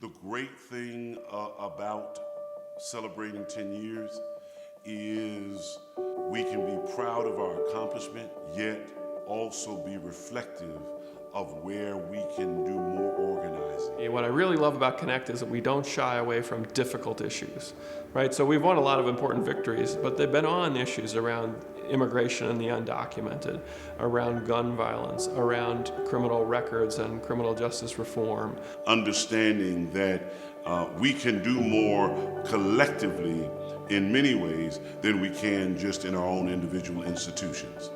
The great thing about celebrating 10 years is we can be proud of our accomplishment, yet also be reflective of where we can do more organizing. What I really love about CONNECT is that we don't shy away from difficult issues, right? So we've won a lot of important victories, but they've been on issues around immigration and the undocumented, around gun violence, around criminal records and criminal justice reform. Understanding that we can do more collectively in many ways than we can just in our own individual institutions.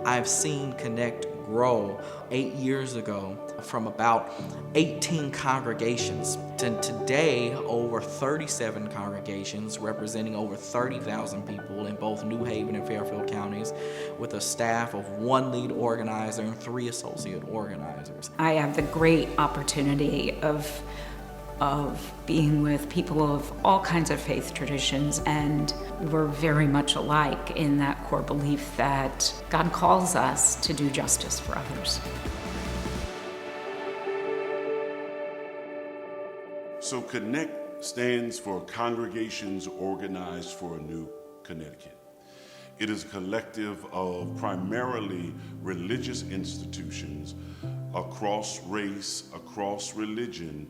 I've seen CONNECT grow 8 years ago from about 18 congregations to today over 37 congregations representing over 30,000 people in both New Haven and Fairfield counties, with a staff of 1 lead organizer and 3 associate organizers. I have the great opportunity of being with people of all kinds of faith traditions, and we're very much alike in that core belief that God calls us to do justice for others. So CONNECT stands for Congregations Organized for a New Connecticut. It is a collective of primarily religious institutions across race, across religion,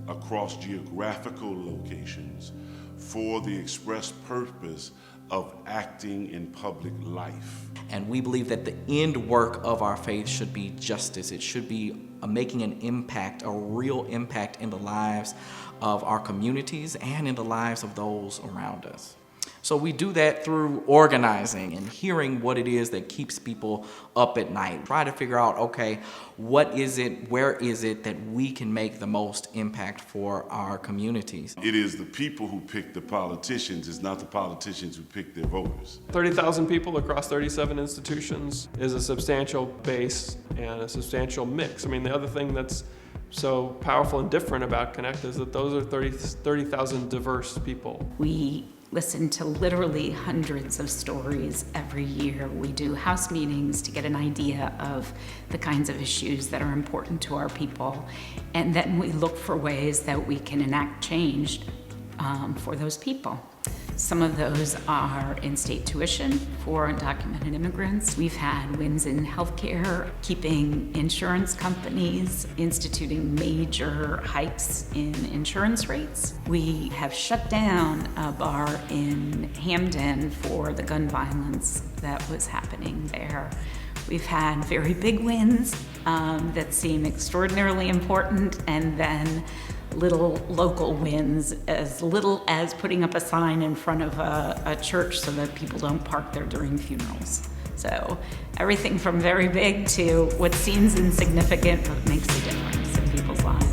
across geographical locations for the express purpose of acting in public life. And we believe that the end work of our faith should be justice. It should be making an impact, a real impact in the lives of our communities and in the lives of those around us. So we do that through organizing and hearing what it is that keeps people up at night. Try to figure out, okay, what is it, where is it that we can make the most impact for our communities? It is the people who pick the politicians, it's not the politicians who pick their voters. 30,000 people across 37 institutions is a substantial base and a substantial mix. I mean, the other thing that's so powerful and different about CONNECT is that those are 30,000 diverse people. We listen to literally hundreds of stories every year. We do house meetings to get an idea of the kinds of issues that are important to our people, and then we look for ways that we can enact change for those people. Some of those are in-state tuition for undocumented immigrants. We've had wins in healthcare, keeping insurance companies, instituting major hikes in insurance rates. We have shut down a bar in Hamden for the gun violence that was happening there. We've had very big wins that seem extraordinarily important, and then little local wins, as little as putting up a sign in front of a church so that people don't park there during funerals. So everything from very big to what seems insignificant but makes a difference in people's lives.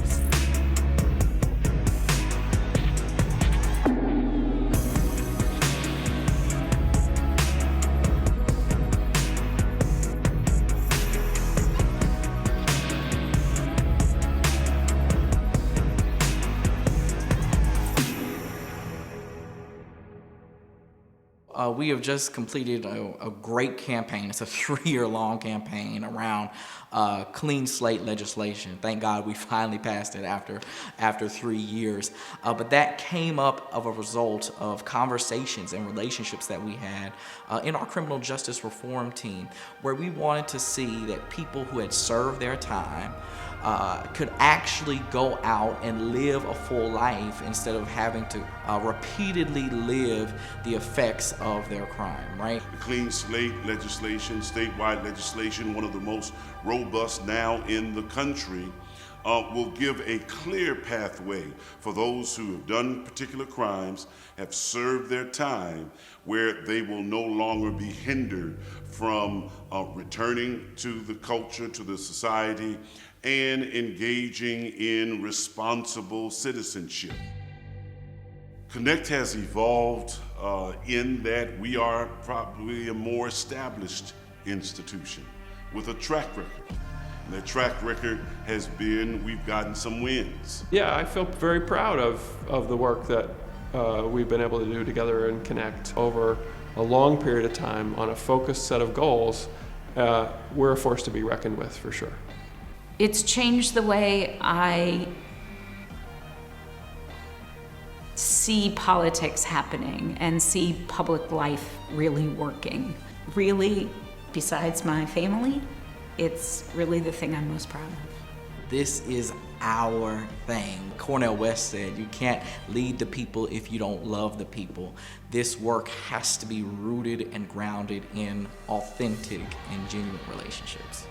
We have just completed a great campaign. It's a 3-year-long campaign around clean slate legislation. Thank God we finally passed it after 3 years. But that came up of a result of conversations and relationships that we had in our criminal justice reform team, where we wanted to see that people who had served their time could actually go out and live a full life instead of having to repeatedly live the effects of their crime, right? The clean slate legislation, statewide legislation, one of the most robust now in the country, will give a clear pathway for those who have done particular crimes, have served their time, where they will no longer be hindered from returning to the culture, to the society, and engaging in responsible citizenship. CONNECT has evolved in that we are probably a more established institution with a track record. And that track record has been, we've gotten some wins. Yeah, I feel very proud of the work that we've been able to do together in CONNECT over a long period of time on a focused set of goals. We're a force to be reckoned with, for sure. It's changed the way I see politics happening and see public life really working. Really, besides my family, it's really the thing I'm most proud of. This is our thing. Cornel West said, you can't lead the people if you don't love the people. This work has to be rooted and grounded in authentic and genuine relationships.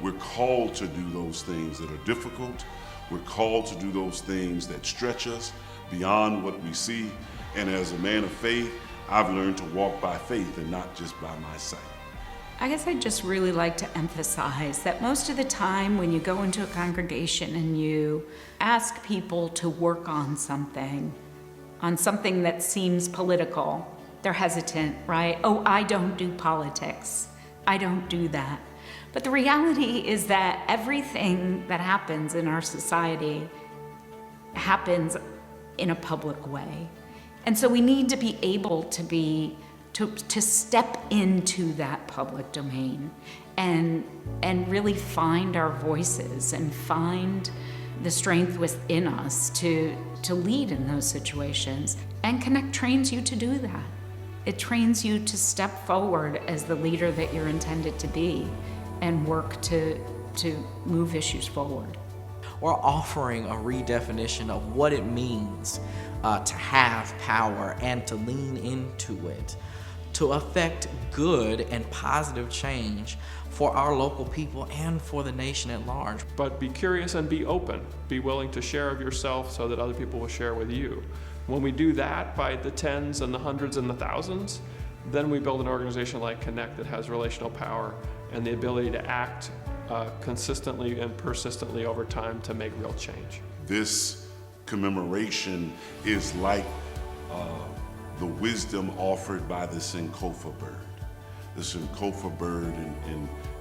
We're called to do those things that are difficult. We're called to do those things that stretch us beyond what we see. And as a man of faith, I've learned to walk by faith and not just by my sight. I guess I'd just really like to emphasize that most of the time when you go into a congregation and you ask people to work on something that seems political, they're hesitant, right? Oh, I don't do politics. I don't do that. But the reality is that everything that happens in our society happens in a public way. And so we need to be able to step into that public domain and really find our voices and find the strength within us to lead in those situations. And CONECT trains you to do that. It trains you to step forward as the leader that you're intended to be and work to move issues forward. We're offering a redefinition of what it means to have power and to lean into it, to affect good and positive change for our local people and for the nation at large. But be curious and be open. Be willing to share of yourself so that other people will share with you. When we do that by the tens and the hundreds and the thousands, then we build an organization like CONECT that has relational power and the ability to act consistently and persistently over time to make real change. This commemoration is like the wisdom offered by the Sankofa bird. The Sankofa bird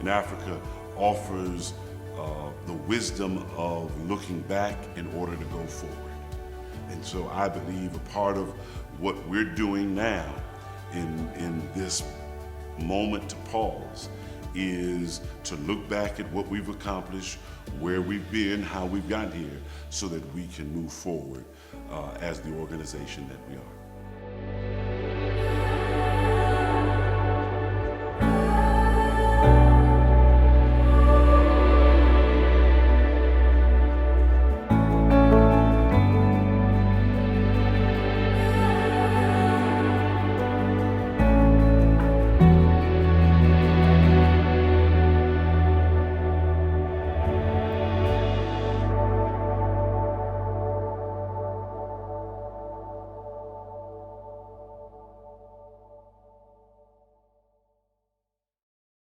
in Africa offers the wisdom of looking back in order to go forward. And so I believe a part of what we're doing now in this moment to pause is to look back at what we've accomplished, where we've been, how we've gotten here, so that we can move forward as the organization that we are.